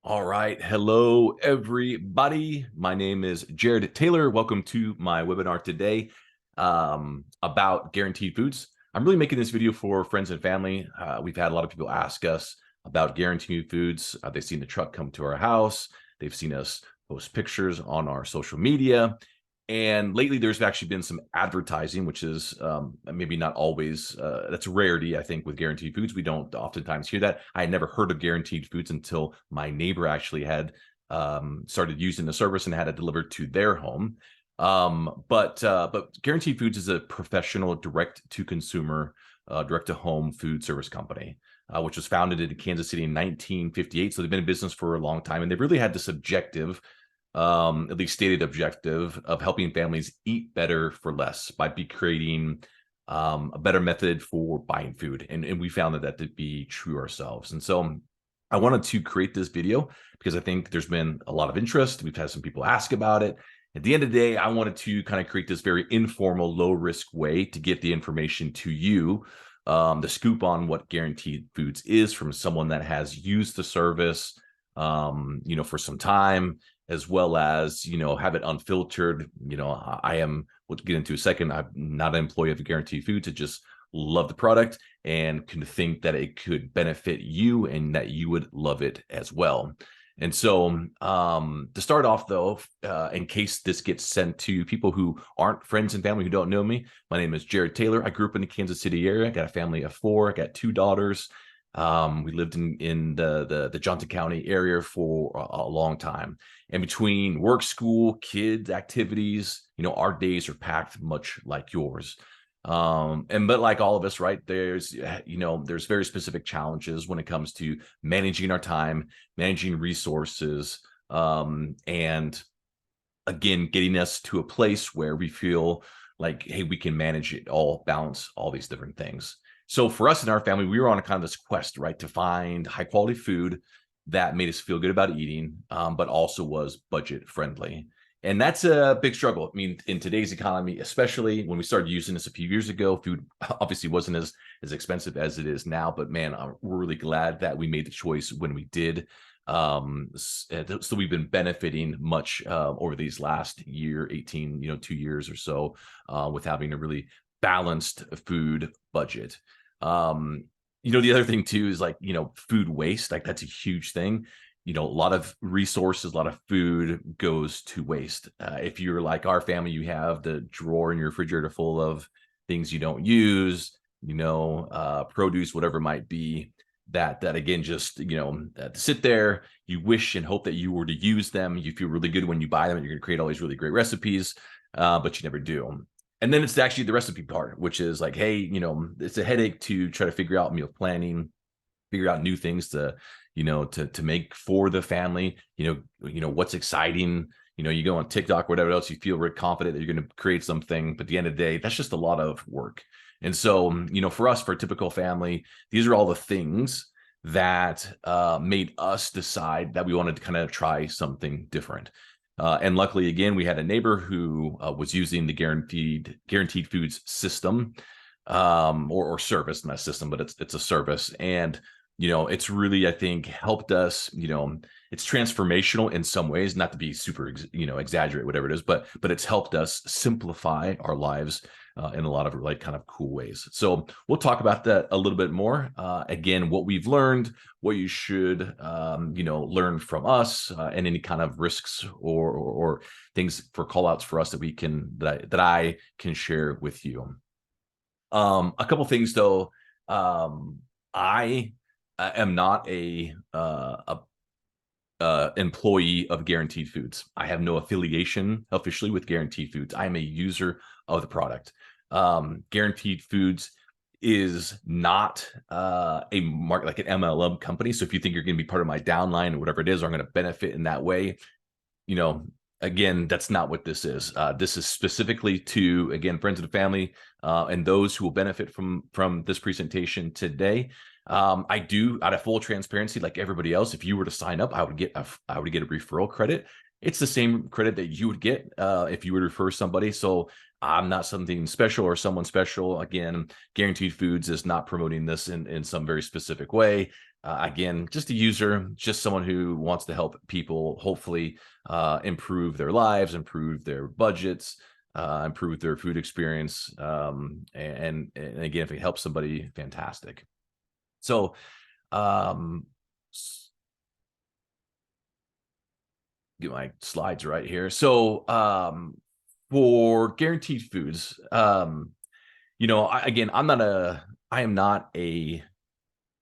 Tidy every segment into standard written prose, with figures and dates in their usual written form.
All right. Hello, everybody. My name is Jared Taylor. Welcome to my webinar today about guaranteed foods. I'm really making this video for friends and family. We've had a lot of people ask us about guaranteed foods. They've seen the truck come to our house. They've seen us post pictures on our social media. And lately, there's actually been some advertising, which is maybe not always, that's a rarity, I think, with guaranteed foods. We don't oftentimes hear that. I had never heard of guaranteed foods until my neighbor actually had started using the service and had it delivered to their home. But Guaranteed Foods is a professional direct-to-consumer, direct-to-home food service company, which was founded in Kansas City in 1958. So they've been in business for a long time, and they've really had this objective, at least stated objective, of helping families eat better for less by creating a better method for buying food. And we found that to be true ourselves. And so I wanted to create this video because I think there's been a lot of interest. We've had some people ask about it. At the end of the day, I wanted to kind of create this very informal, low risk way to get the information to you, the scoop on what Guaranteed Foods is from someone that has used the service, for some time, as well as, have it unfiltered. We'll get into a second. I'm not an employee of Guaranteed Foods. I just love the product and can think that it could benefit you and that you would love it as well. And so to start off, though, in case this gets sent to people who aren't friends and family who don't know me, my name is Jared Taylor. I grew up in the Kansas City area. I got a family of four. I got two daughters. We lived in the Johnson County area for a long time. And between work, school, kids, activities, our days are packed much like yours. But like all of us, right, there's very specific challenges when it comes to managing our time, managing resources, and again, getting us to a place where we feel like, hey, we can manage it all, balance all these different things. So for us in our family, we were on a kind of this quest, right, to find high quality food that made us feel good about eating, but also was budget friendly. And that's a big struggle. I mean, in today's economy, especially when we started using this a few years ago, food obviously wasn't as expensive as it is now. But man, we're really glad that we made the choice when we did. So we've been benefiting much over these last year, 18, 2 years or so, with having a really balanced food budget. The other thing too is food waste. Like that's a huge thing. A lot of resources, a lot of food goes to waste. If you're like our family, you have the drawer in your refrigerator full of things you don't use, produce, whatever it might be, that again, just, to sit there, you wish and hope that you were to use them. You feel really good when you buy them and you're going to create all these really great recipes, but you never do. And then it's actually the recipe part, which is like, hey, it's a headache to try to figure out meal planning, figure out new things to make for the family, what's exciting, you go on TikTok, whatever else, you feel very confident that you're going to create something, but at the end of the day, that's just a lot of work. And so, for us, for a typical family, these are all the things that made us decide that we wanted to kind of try something different. And luckily, again, we had a neighbor who was using the Guaranteed Foods system, or service, not a system, but it's a service. And it's really, I think, helped us. It's transformational in some ways, not to be super, exaggerate, whatever it is, but it's helped us simplify our lives in a lot of kind of cool ways. So we'll talk about that a little bit more. Again, what we've learned, what you should, learn from us, and any kind of risks or things for call outs for us that I can share with you. A couple things though. I am not a employee of Guaranteed Foods. I have no affiliation officially with Guaranteed Foods. I am a user of the product. Guaranteed Foods is not a market like an MLM company. So if you think you're going to be part of my downline or whatever it is, or I'm going to benefit in that way, again, that's not what this is. This is specifically to, again, friends of the family and those who will benefit from this presentation today. I do, out of full transparency, like everybody else, if you were to sign up, I would get a referral credit. It's the same credit that you would get if you would refer somebody. So I'm not something special or someone special. Again, Guaranteed Foods is not promoting this in some very specific way. Again, just a user, just someone who wants to help people hopefully improve their lives, improve their budgets, improve their food experience. And again, if it helps somebody, fantastic. So, um, get my slides right here. So, for Guaranteed Foods, again, I am not an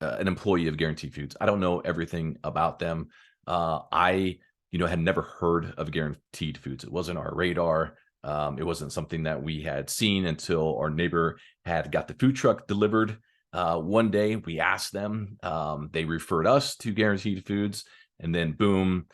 employee of Guaranteed Foods. I don't know everything about them. I had never heard of Guaranteed Foods. It wasn't our radar. It wasn't something that we had seen until our neighbor had got the food truck delivered. One day we asked them, they referred us to Guaranteed Foods, and then boom,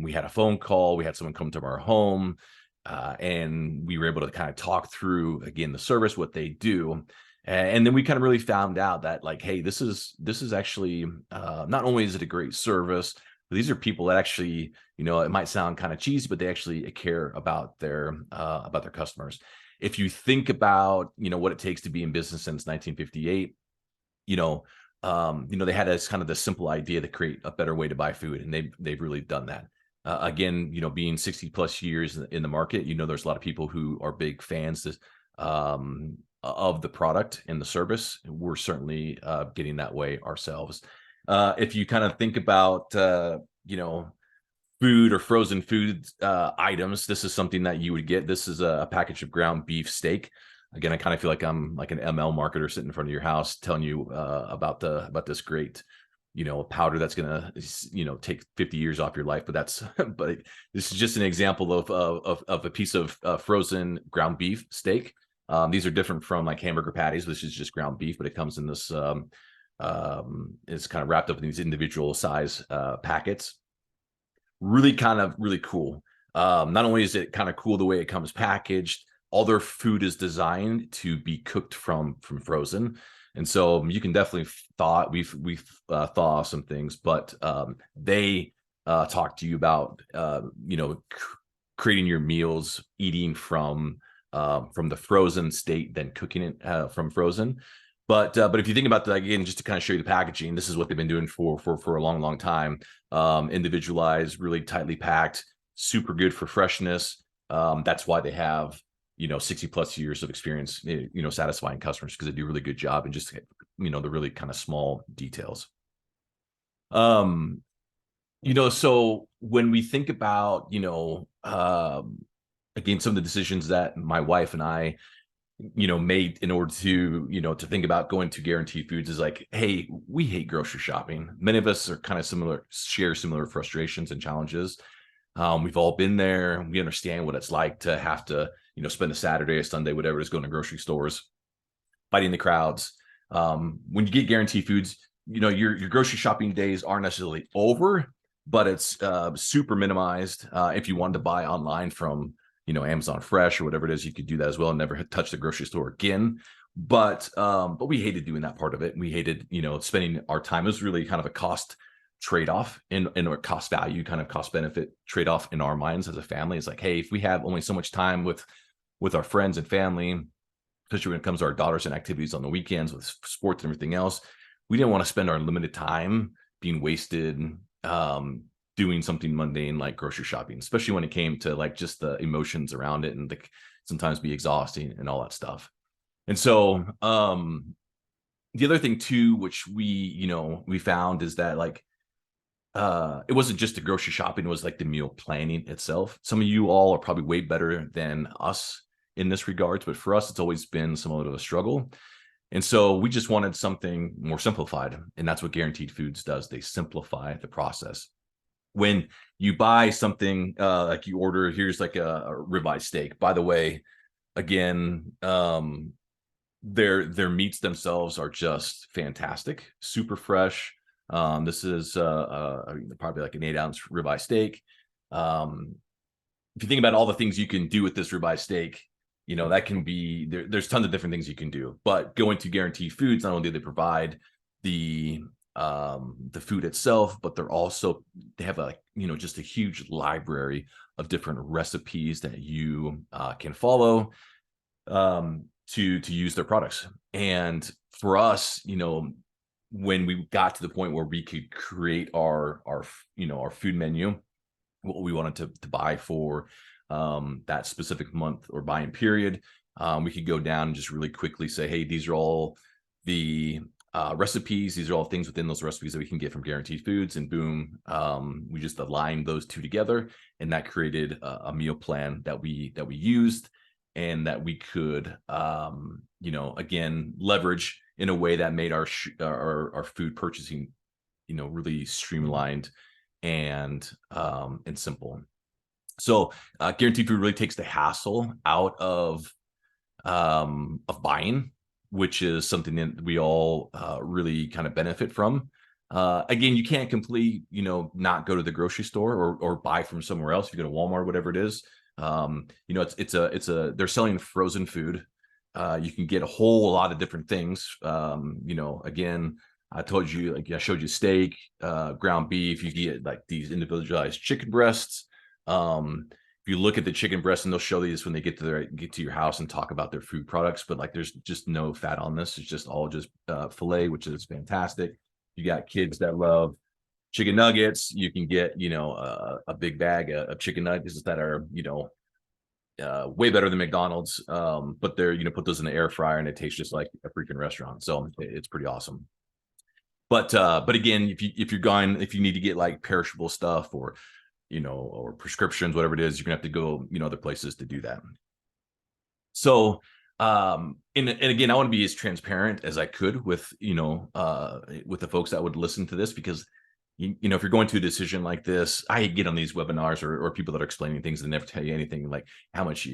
we had a phone call. We had someone come to our home, and we were able to kind of talk through again the service, what they do. And then we kind of really found out that, like, hey, this is actually not only is it a great service, but these are people that actually, it might sound kind of cheesy, but they actually care about their customers. If you think about, what it takes to be in business since 1958, they had this kind of the simple idea to create a better way to buy food, and they've really done that. Again, being 60 plus years in the market, there's a lot of people who are big fans of the product and the service. We're certainly getting that way ourselves. If you kind of think about, food or frozen food items, this is something that you would get. This is a package of ground beef steak. Again, I kind of feel like I'm like an ML marketer sitting in front of your house telling you about this great, powder that's gonna, take 50 years off your life. But but this is just an example of a piece of frozen ground beef steak. These are different from like hamburger patties. This is just ground beef, but it comes in this, it's kind of wrapped up in these individual size packets. Really cool. Not only is it kind of cool the way it comes packaged, all their food is designed to be cooked from frozen. And so you can definitely thaw some things, but they talk to you about creating your meals, eating from the frozen state, then cooking it from frozen. But if you think about that again, just to kind of show you the packaging, this is what they've been doing for a long time. Individualized, really tightly packed, super good for freshness. That's why they have 60 plus years of experience, satisfying customers, because they do a really good job in just the really kind of small details. So when we think about again, some of the decisions that my wife and I made in order to to think about going to Guaranteed Foods is like, hey, we hate grocery shopping. Many of us are kind of share similar frustrations and challenges. We've all been there. We understand what it's like to have to spend a Saturday or Sunday, whatever it is, going to grocery stores, fighting the crowds. When you get Guaranteed Foods, your grocery shopping days aren't necessarily over, but it's super minimized. If you wanted to buy online from Amazon Fresh or whatever it is, you could do that as well and never touch the grocery store again. But we hated doing that part of it. We hated, spending our time. It was really kind of a cost trade-off in a cost value, kind of cost benefit trade-off in our minds as a family. It's like, hey, if we have only so much time with our friends and family, especially when it comes to our daughters and activities on the weekends with sports and everything else, we didn't want to spend our limited time being wasted doing something mundane like grocery shopping, especially when it came to like just the emotions around it and sometimes be exhausting and all that stuff. And so the other thing too, which we found, is that like it wasn't just the grocery shopping, it was like the meal planning itself. Some of you all are probably way better than us in this regards, but for us, it's always been somewhat of a struggle. And so we just wanted something more simplified. And that's what Guaranteed Foods does. They simplify the process. When you buy something, like you order, here's like a ribeye steak. By the way, again, their meats themselves are just fantastic, super fresh. This is probably like an 8-ounce ribeye steak. If you think about all the things you can do with this ribeye steak, that can be there's tons of different things you can do. But going to Guaranteed Foods, not only do they provide the food itself, but they have just a huge library of different recipes that you can follow. to use their products. And for us, when we got to the point where we could create our food menu, what we wanted to buy for that specific month or buying period, we could go down and just really quickly say, hey, these are all the recipes. These are all things within those recipes that we can get from Guaranteed Foods, and boom, we just aligned those two together, and that created a meal plan that we used, and that we could, again, leverage in a way that made our food purchasing, really streamlined and simple. So Guaranteed Food really takes the hassle out of buying, which is something that we all really kind of benefit from. Again, you can't completely, not go to the grocery store or buy from somewhere else. If you go to Walmart, whatever it is, they're selling frozen food. You can get a whole lot of different things. Again, I told you, like I showed you steak, ground beef. You get like these individualized chicken breasts. If you look at the chicken breast, and they'll show you this when they get to your house and talk about their food products, but like there's just no fat on this. It's just all just filet, which is fantastic. You got kids that love chicken nuggets. You can get, a big bag of chicken nuggets that are, way better than McDonald's. But they're, put those in the air fryer and it tastes just like a freaking restaurant. So it's pretty awesome. But again, if you need to get like perishable stuff or prescriptions, whatever it is, you're gonna have to go, other places to do that. So, and again, I want to be as transparent as I could with, with the folks that would listen to this, because, if you're going to a decision like this, I get on these webinars or people that are explaining things and never tell you anything like how much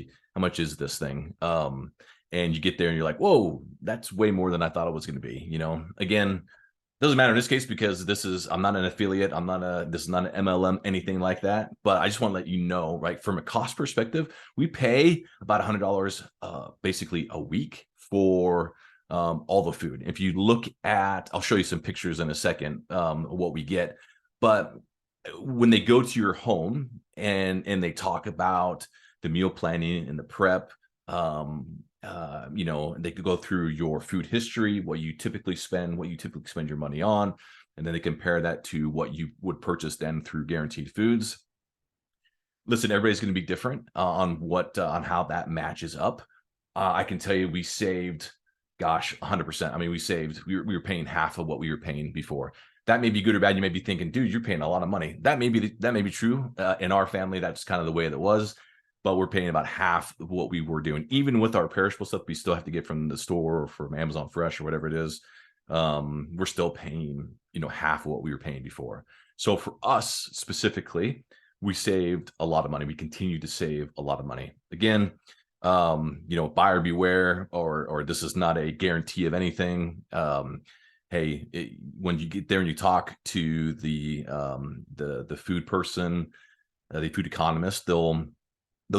is this thing? And you get there and you're like, whoa, that's way more than I thought it was going to be. Again, doesn't matter in this case, because I'm not an affiliate. This is not an MLM, anything like that. But I just want to let you know, right, from a cost perspective, we pay about $100 basically a week for all the food. If you look at, I'll show you some pictures in a second of what we get. But when they go to your home and they talk about the meal planning and the prep, they could go through your food history, what you typically spend your money on, and then they compare that to what you would purchase then through Guaranteed Foods. Listen, everybody's going to be different on how that matches up. I can tell you, we saved, 100%. I mean, we were paying half of what we were paying before. That may be good or bad. You may be thinking, dude, you're paying a lot of money. That may be true. In our family, that's kind of the way that it was. But we're paying about half of what we were doing. Even with our perishable stuff, we still have to get from the store or from Amazon Fresh or whatever it is. We're still paying, half of what we were paying before. So for us specifically, we saved a lot of money. We continue to save a lot of money. Again, buyer beware, or this is not a guarantee of anything. Hey, when you get there and you talk to the food person, the food economist, they'll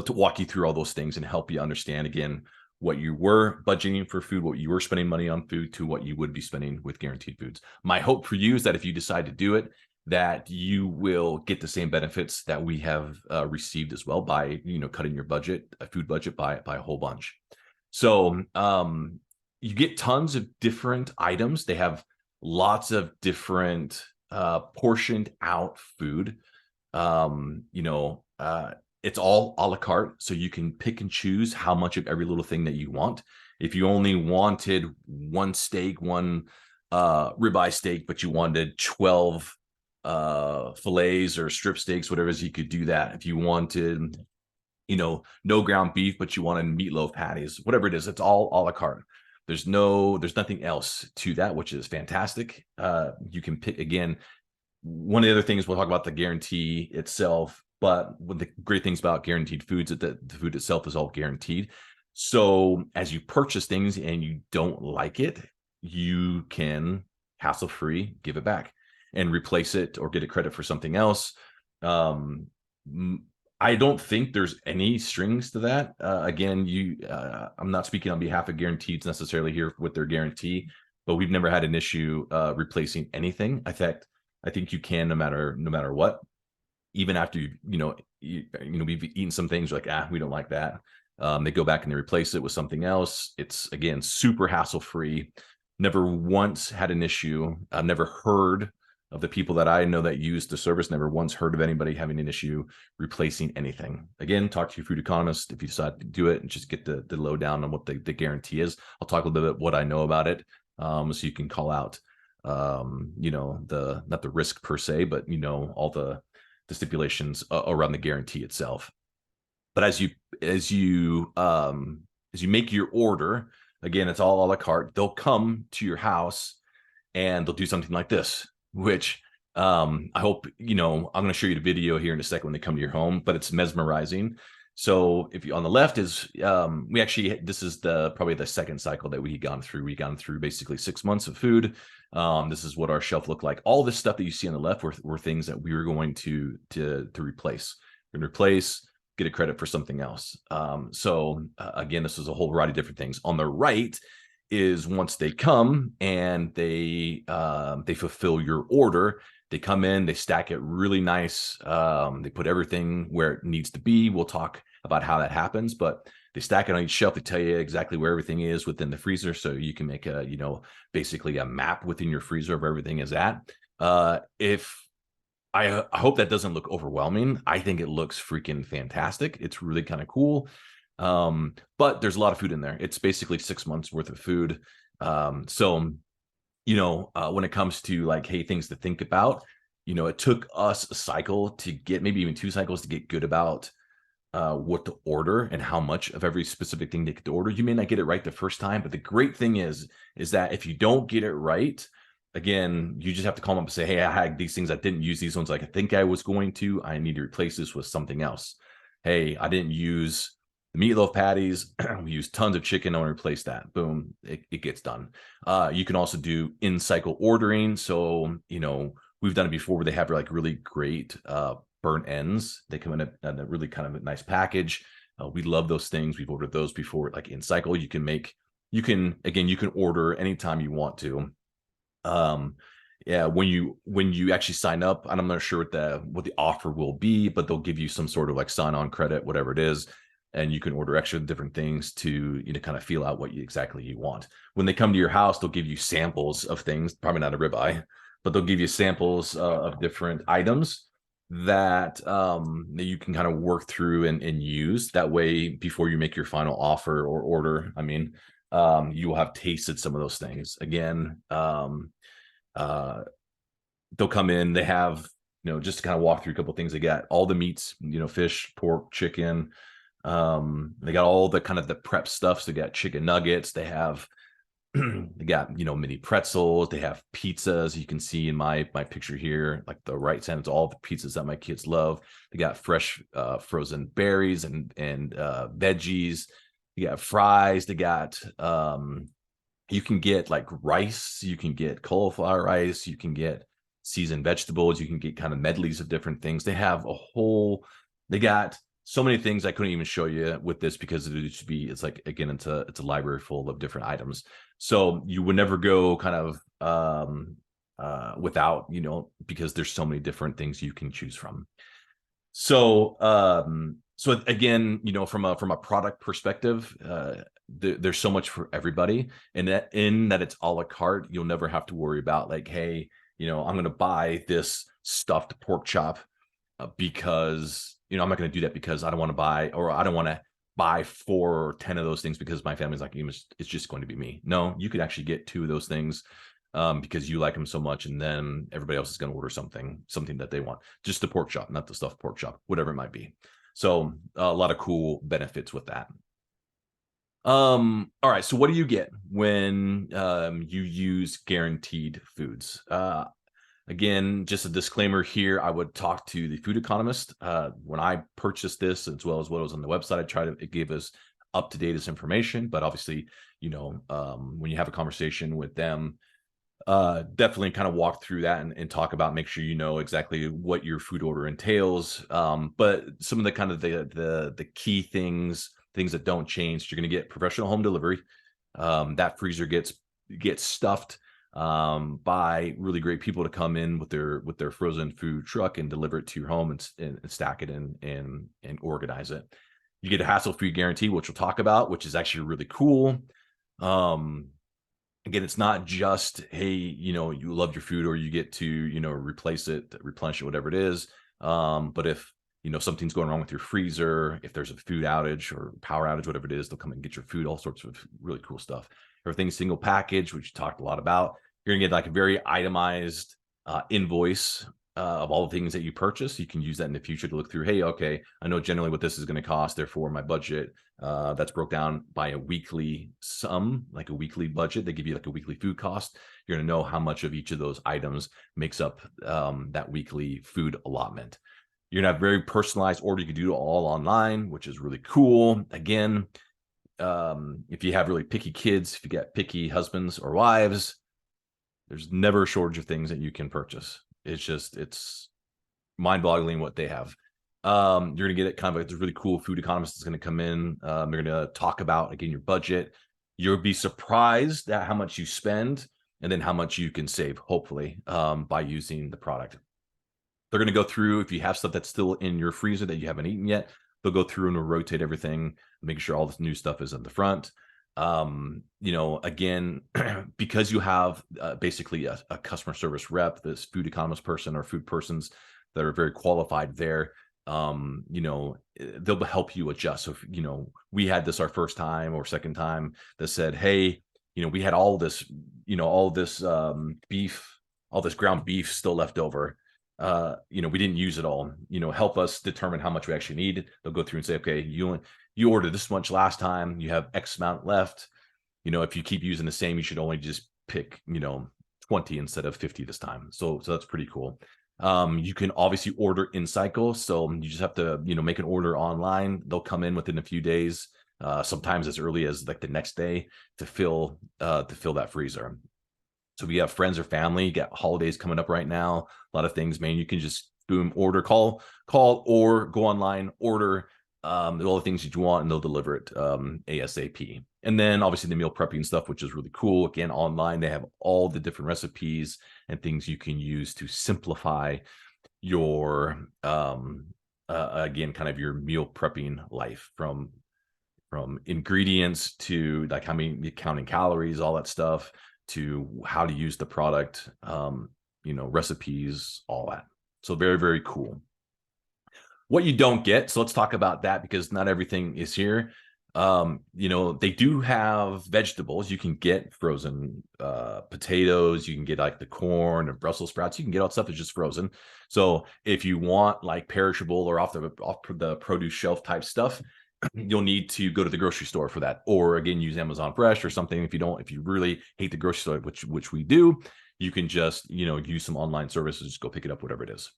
walk you through all those things and help you understand, again, what you were budgeting for food, what you were spending money on food, to what you would be spending with Guaranteed Foods. My hope for you is that if you decide to do it, that you will get the same benefits that we have received as well by, cutting your food budget by a whole bunch. So you get tons of different items. They have lots of different portioned out food. It's all a la carte, so you can pick and choose how much of every little thing that you want. If you only wanted one steak, one ribeye steak, but you wanted 12 fillets or strip steaks, whatever it is, you could do that. If you wanted, no ground beef, but you wanted meatloaf patties, whatever it is, it's all a la carte. There's nothing else to that, which is fantastic. You can pick, again, one of the other things, we'll talk about the guarantee itself. But one of the great things about Guaranteed Foods is that the food itself is all guaranteed. So as you purchase things and you don't like it, you can hassle-free give it back and replace it or get a credit for something else. I don't think there's any strings to that. Again, I'm not speaking on behalf of Guaranteeds necessarily here with their guarantee, but we've never had an issue replacing anything. In fact, I think you can no matter what. Even after we've eaten some things, like, we don't like that. They go back and they replace it with something else. It's, again, super hassle free. Never once had an issue. I've never heard of the people that I know that use the service, never once heard of anybody having an issue replacing anything. Again, talk to your food economist if you decide to do it, and just get the lowdown on what the guarantee is. I'll talk a little bit what I know about it, so you can call out, you know, not the risk per se, but, you know, all the stipulations around the guarantee itself. But as you make your order, again, it's all a la carte. They'll come to your house and they'll do something like this, which I hope, you know, I'm going to show you the video here in a second when they come to your home, but it's mesmerizing. So if you, on the left is, this is probably the second cycle that we gone through. We gone through basically 6 months of food. This is what our shelf looked like. All this stuff that you see on the left were things that we were going to replace. We're going to replace, get a credit for something else. Again, this is a whole variety of different things. On the right is once they come and they fulfill your order, they come in, they stack it really nice. They put everything where it needs to be. We'll talk about how that happens, but they stack it on each shelf. They tell you exactly where everything is within the freezer. So you can make a, you know, basically a map within your freezer of where everything is at. I hope that doesn't look overwhelming. I think it looks freaking fantastic. It's really kind of cool. But there's a lot of food in there. It's basically 6 months worth of food. You know, when it comes to like, hey, things to think about, you know, it took us a cycle to get, maybe even 2 cycles to get good about what to order and how much of every specific thing they could order. You may not get it right the first time, but the great thing is that if you don't get it right, again, you just have to call them up and say, hey, I had these things. I didn't use these ones like I think I was going to. I need to replace this with something else. Hey, I didn't use the meatloaf patties. We used tons of chicken. I want to replace that. Boom, it gets done. You can also do in-cycle ordering. So, you know, we've done it before where they have like really great burnt ends. They come in a really kind of a nice package. We love those things. We've ordered those before, like in-cycle. You can order anytime you want to. Yeah, when you actually sign up, and I'm not sure what the offer will be, but they'll give you some sort of like sign-on credit, whatever it is, and you can order extra different things to, you know, kind of feel out what exactly you want. When they come to your house, they'll give you samples of things, probably not a ribeye, but they'll give you samples of different items that you can kind of work through and use. That way, before you make your final offer or order, I mean, you will have tasted some of those things. Again, they'll come in, they have, you know, just to kind of walk through a couple of things. They got all the meats, you know, fish, pork, chicken. They got all the kind of the prep stuff. So they got chicken nuggets. They have, they got, you know, mini pretzels. They have pizzas. You can see in my picture here, like the right side, it's all the pizzas that my kids love. They got fresh frozen berries and veggies. You got fries. They got, you can get like rice. You can get cauliflower rice. You can get seasoned vegetables. You can get kind of medleys of different things. They have they got so many things I couldn't even show you with this because it's like, again, it's a library full of different items. So you would never go kind of without, you know, because there's so many different things you can choose from. So again, you know, from a product perspective, there's so much for everybody, and that it's a la carte. You'll never have to worry about like, hey, you know, I'm going to buy this stuffed pork chop because, you know, I'm not going to do that because I don't want to buy, or I don't want to buy 4 or 10 of those things because my family's like, it's just going to be me. No, you could actually get 2 of those things because you like them so much, and then everybody else is going to order something that they want. Just the pork chop, not the stuffed pork chop, whatever it might be. So a lot of cool benefits with that. All right. So what do you get when you use Guaranteed Foods? Again, just a disclaimer here, I would talk to the food economist. When I purchased this, as well as what was on the website, I try to give us up-to-date information. But obviously, you know, when you have a conversation with them, definitely kind of walk through that and talk about, make sure you know exactly what your food order entails. But some of the kind of the key things that don't change, you're going to get professional home delivery. That freezer gets stuffed by really great people to come in with their frozen food truck and deliver it to your home and stack it and organize it. You get a hassle-free guarantee, which we'll talk about, which is actually really cool. Again, it's not just, hey, you love your food, or you get to, replace it, replenish it, whatever it is. But if, something's going wrong with your freezer, if there's a food outage or power outage, whatever it is, they'll come and get your food, all sorts of really cool stuff. Everything's single package, which we talked a lot about. You're gonna get like a very itemized invoice of all the things that you purchase. You can use that in the future to look through, hey, okay, I know generally what this is going to cost, therefore my budget, that's broke down by a weekly sum, like a weekly budget. They give you like a weekly food cost. You're going to know how much of each of those items makes up that weekly food allotment. You're going to have very personalized order. You can do it all online, which is really cool. Again, if you have really picky kids, if you get picky husbands or wives, there's never a shortage of things that you can purchase. It's mind-boggling what they have. You're gonna get it kind of like this really cool food economist that's gonna come in. They're gonna talk about, again, your budget. You'll be surprised at how much you spend and then how much you can save, hopefully, by using the product. They're gonna go through, if you have stuff that's still in your freezer that you haven't eaten yet, they'll go through and rotate everything, making sure all this new stuff is at the front. Again, because you have basically a customer service rep, this food economist person or food persons that are very qualified there, they'll help you adjust. So if, we had this our first time or second time that said, hey, we had all this beef, all this ground beef still left over. We didn't use it all. Help us determine how much we actually need. They'll go through and say, okay, you ordered this much last time, you have X amount left. If you keep using the same, you should only just pick 20 instead of 50 this time. So that's pretty cool. You can obviously order in cycle, so you just have to make an order online. They'll come in within a few days, sometimes as early as like the next day, to fill that freezer. So we have friends or family, you got holidays coming up right now, a lot of things, man. You can just boom, order, call, or go online, order all the things that you want, and they'll deliver it ASAP. And then obviously the meal prepping stuff, which is really cool. Again, online, they have all the different recipes and things you can use to simplify your, again, kind of your meal prepping life, from ingredients to like how many, counting calories, all that stuff, to how to use the product, recipes, all that. So very, very cool. What you don't get, so let's talk about that, because not everything is here. They do have vegetables. You can get frozen potatoes. You can get like the corn and Brussels sprouts. You can get all that stuff that's just frozen. So if you want like perishable or off the produce shelf type stuff, you'll need to go to the grocery store for that, or again, use Amazon Fresh or something. If you really hate the grocery store, which we do, you can just use some online services, just go pick it up, whatever it is.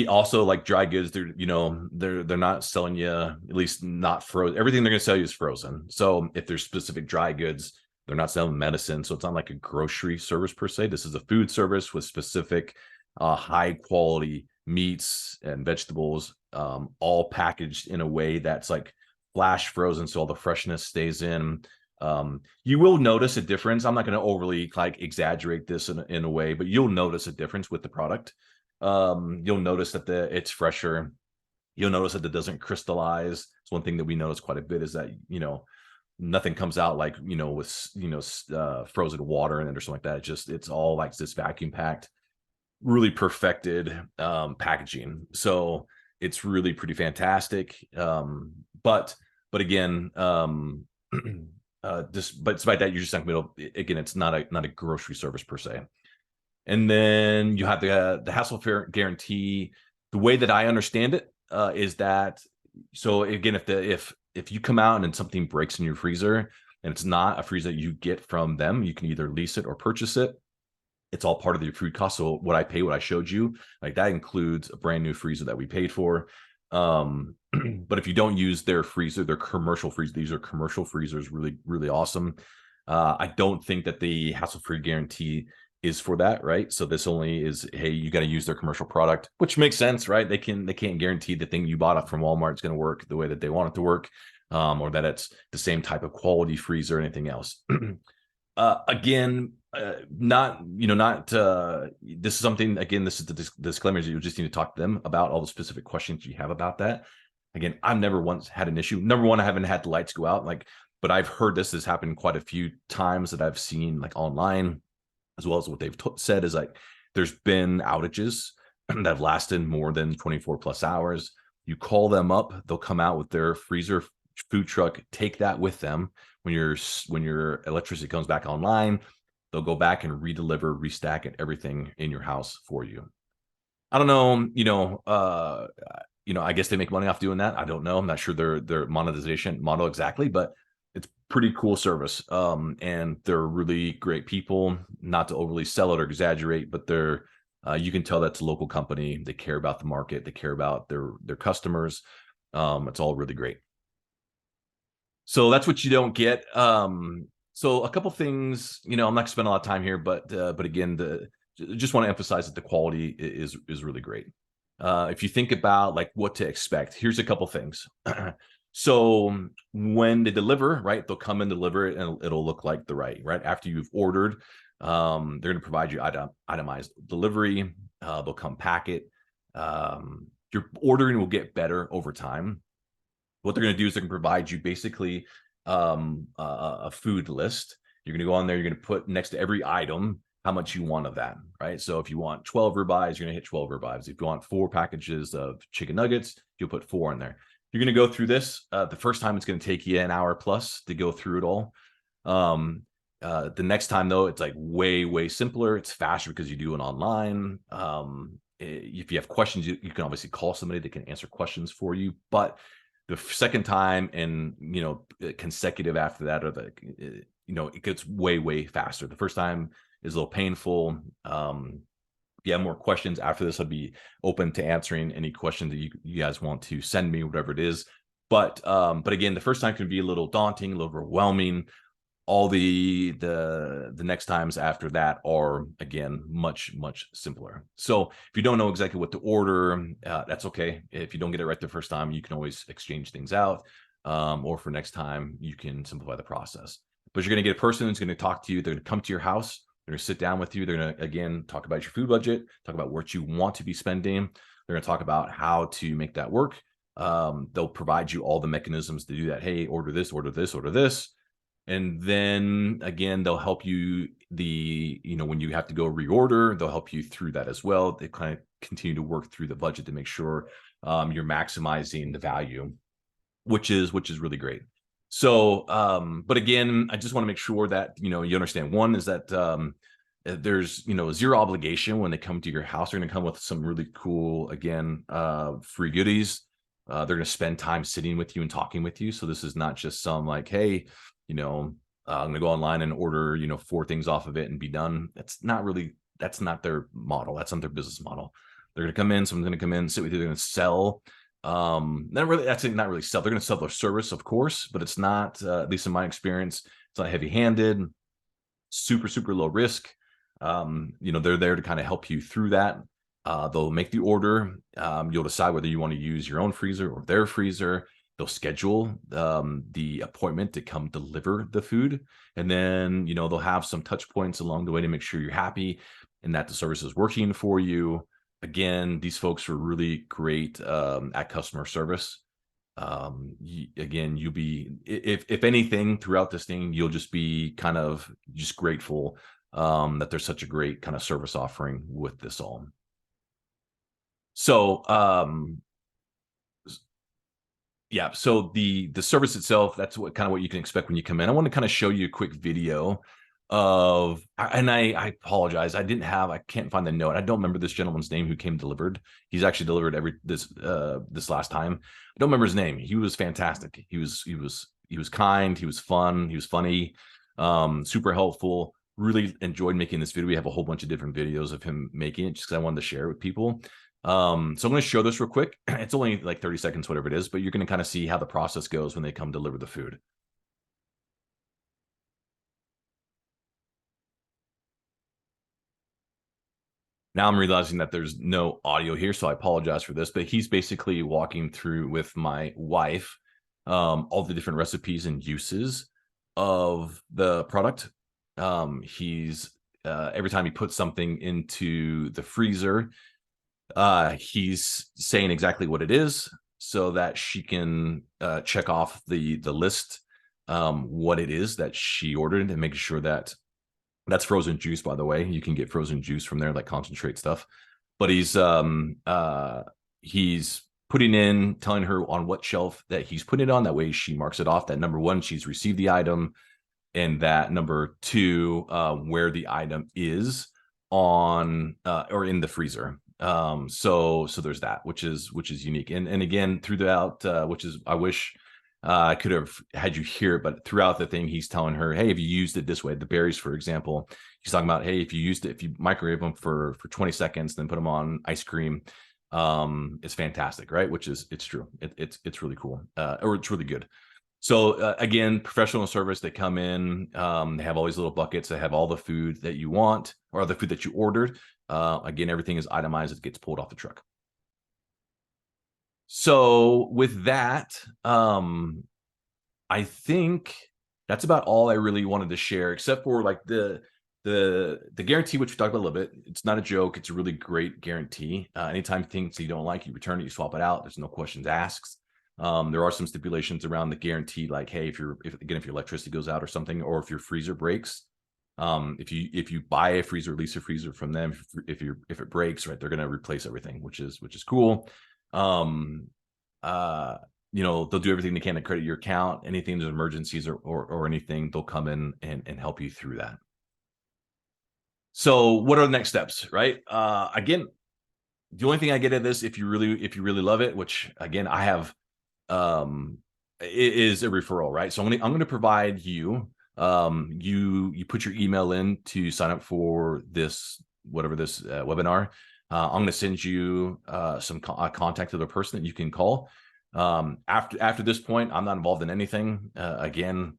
Also like dry goods, they're not selling you, at least not frozen. Everything they're going to sell you is frozen. So if there's specific dry goods, they're not selling medicine. So it's not like a grocery service per se. This is a food service with specific high quality meats and vegetables, all packaged in a way that's like flash frozen, so all the freshness stays in. You will notice a difference. I'm not going to overly like exaggerate this in a way, but you'll notice a difference with the product. You'll notice that it's fresher. You'll notice that it doesn't crystallize. It's one thing that we notice quite a bit, is that nothing comes out like with frozen water in it or something like that. It's all like this vacuum packed, really perfected packaging. So it's really pretty fantastic. But again, but despite that, you're just not going to, again, it's not a grocery service per se. And then you have the hassle-free guarantee. The way that I understand it is that, so again, if you come out and something breaks in your freezer and it's not a freezer that you get from them, you can either lease it or purchase it. It's all part of your food cost. So what I pay, what I showed you, like that includes a brand new freezer that we paid for. But if you don't use their freezer, their commercial freezer, these are commercial freezers, really, really awesome. I don't think that the hassle-free guarantee is for that, right? So this only is, hey, you got to use their commercial product, which makes sense, right? They can't guarantee the thing you bought up from Walmart is going to work the way that they want it to work, or that it's the same type of quality freezer or anything else. Again, this is something, again, this is the disclaimers that you just need to talk to them about all the specific questions you have about that. Again, I've never once had an issue. Number one, I haven't had the lights go out, like, but I've heard this has happened quite a few times that I've seen like online, as well as what they've said is like there's been outages that have lasted more than 24 plus hours. You call them up, they'll come out with their freezer food truck, take that with them. When your electricity comes back online, they'll go back and redeliver, restack and everything in your house for you. I don't know, I guess they make money off doing that. I don't know. I'm not sure their monetization model exactly, but it's pretty cool service. And they're really great people. Not to overly sell it or exaggerate, but they're you can tell that's a local company. They care about the market. They care about their customers. It's all really great. So that's what you don't get. So a couple things, I'm not gonna spend a lot of time here, but again, just want to emphasize that the quality is really great. If you think about like what to expect, here's a couple things. So when they deliver, right, they'll come and deliver it and it'll look like right after you've ordered. They're going to provide you itemized delivery. They'll come pack it. Your ordering will get better over time. What they're going to do is they're going to provide you basically a food list. You're going to go on there. You're going to put next to every item how much you want of that, right? So if you want 12 ribeyes, you're going to hit 12 ribeyes. If you want 4 packages of chicken nuggets, you'll put 4 in there. You're going to go through this. The first time, it's going to take you an hour plus to go through it all. The next time, though, it's like way simpler. It's faster because you do it online. If you have questions, you can obviously call somebody that can answer questions for you. But the second time and consecutive after that, or it gets way faster. The first time is a little painful. If you have more questions after this, I'd be open to answering any questions that you guys want to send me, whatever it is. But again, the first time can be a little daunting, a little overwhelming. All the next times after that are, again, much simpler. So if you don't know exactly what to order, that's okay. If you don't get it right the first time, you can always exchange things out, or for next time, you can simplify the process. But you're going to get a person who's going to talk to you. They're going to come to your house. They're going to sit down with you. They're going to, again, talk about your food budget, talk about what you want to be spending. They're going to talk about how to make that work. They'll provide you all the mechanisms to do that. Hey, order this, order this, order this. And then again, they'll help you when you have to go reorder, they'll help you through that as well. They kind of continue to work through the budget to make sure you're maximizing the value, which is really great. So, but again, I just want to make sure that, you understand. One is that there's, zero obligation when they come to your house. They're going to come with some really cool, again, free goodies. They're going to spend time sitting with you and talking with you. So this is not just some like, hey, I'm going to go online and order, 4 things off of it and be done. That's not their model. That's not their business model. They're going to come in, someone's going to come in, sit with you, they're going to sell. Not really sell. They're going to sell their service, of course, but it's not, at least in my experience, it's not heavy-handed, super low risk. They're there to kind of help you through that. They'll make the order. You'll decide whether you want to use your own freezer or their freezer. They'll schedule the appointment to come deliver the food. And then, they'll have some touch points along the way to make sure you're happy and that the service is working for you. Again, these folks are really great at customer service. You'll be, if anything, throughout this thing, you'll just be kind of just grateful that there's such a great kind of service offering with this all. So, yeah, so the service itself, that's what you can expect when you come in. I want to kind of show you a quick video of, and I apologize, I can't find the note. I don't remember this gentleman's name who came delivered. He's actually delivered this last time. I don't remember his name. He was fantastic. He was kind, he was fun, he was funny, super helpful. Really enjoyed making this video. We have a whole bunch of different videos of him making it just because I wanted to share it with people. So I'm going to show this real quick. It's only like 30 seconds, whatever it is, but you're going to kind of see how the process goes when they come deliver the food. Now I'm realizing that there's no audio here, so I apologize for this, but he's basically walking through with my wife all the different recipes and uses of the product. He's every time he puts something into the freezer, he's saying exactly what it is. so that she can check off the list, what it is that she ordered, and make sure that that's frozen juice, by the way. You can get frozen juice from there, like concentrate stuff. But he's putting in, telling her on what shelf that he's putting it on. That way she marks it off that number one, she's received the item, and that number two, where the item is on or in the freezer. So there's that, which is unique. And again, throughout, which is, I wish I could have had you hear it, but throughout the thing, he's telling her, hey, if you used it this way, the berries, for example, he's talking about, hey, if you used it, if you microwave them for 20 seconds, then put them on ice cream, it's fantastic, right? Which is, it's true. It's really cool, or it's really good. So again, professional service, they come in, they have all these little buckets that have all the food that you want, or the food that you ordered. Again, everything is itemized, it gets pulled off the truck. So with that, I think that's about all I really wanted to share, except for like the guarantee, which we talked about a little bit. It's not a joke. It's a really great guarantee. Anytime things you don't like, you return it, you swap it out. There's no questions asked. There are some stipulations around the guarantee, like, hey, if your electricity goes out or something, or if your freezer breaks, if you buy a freezer, lease a freezer from them, if it breaks, right, they're going to replace everything, which is cool. You know, they'll do everything they can to credit your account. Anything there's emergencies or anything, they'll come in and help you through that. So what are the next steps, right? Again, the only thing I get at this, if you really love it, which again I have, is a referral, right? So I'm going to provide you, you put your email in to sign up for this, whatever this webinar. I'm going to send you some contact of the person that you can call. After this point, I'm not involved in anything. Again,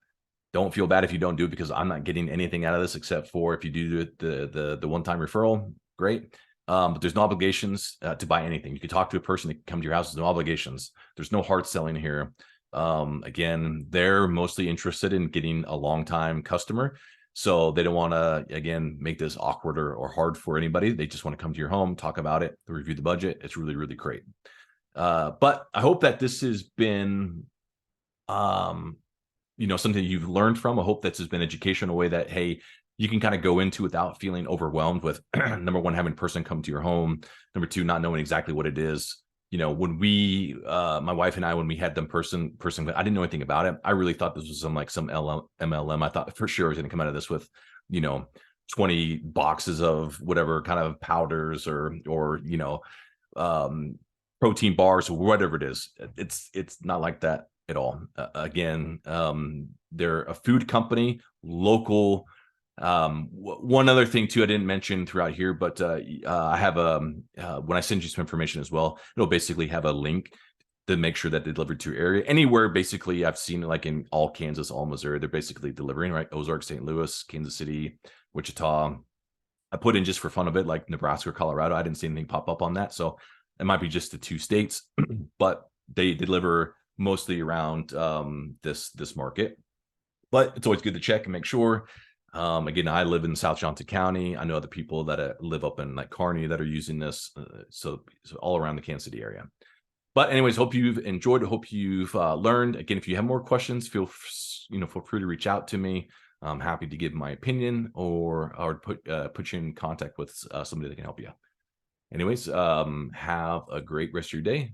don't feel bad if you don't do it, because I'm not getting anything out of this, except for if you do the one-time referral, great. But there's no obligations to buy anything. You can talk to a person that can come to your house. There's no obligations. There's no hard selling here. Again, they're mostly interested in getting a long-time customer. So they don't want to, again, make this awkward or hard for anybody. They just want to come to your home, talk about it, review the budget. It's really, really great. But I hope that this has been, you know, something you've learned from. I hope this has been educational, way that, hey, you can kind of go into without feeling overwhelmed with number one, having a person come to your home. Number two, not knowing exactly what it is. You know, when we, my wife and I, when we had them person, I didn't know anything about it. I really thought this was some MLM. I thought for sure I was going to come out of this with, you know, 20 boxes of whatever kind of powders or, you know, protein bars or whatever it is. It's not like that at all. Again, they're a food company, local. One other thing too, I didn't mention throughout here, but I have when I send you some information as well, it'll basically have a link to make sure that they delivered to your area. Anywhere, basically, I've seen it, like in all Kansas, all Missouri, they're basically delivering, right? Ozark, St. Louis, Kansas City, Wichita. I put in just for fun of it, like Nebraska or Colorado. I didn't see anything pop up on that. So it might be just the 2 states, but they deliver mostly around this market. But it's always good to check and make sure. Again, I live in South Johnson County. I know other people that live up in like Kearney that are using this. So all around the Kansas City area. But anyways, hope you've enjoyed. Hope you've learned. Again, if you have more questions, feel free to reach out to me. I'm happy to give my opinion or put you in contact with somebody that can help you. Anyways, have a great rest of your day.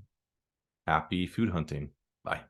Happy food hunting. Bye.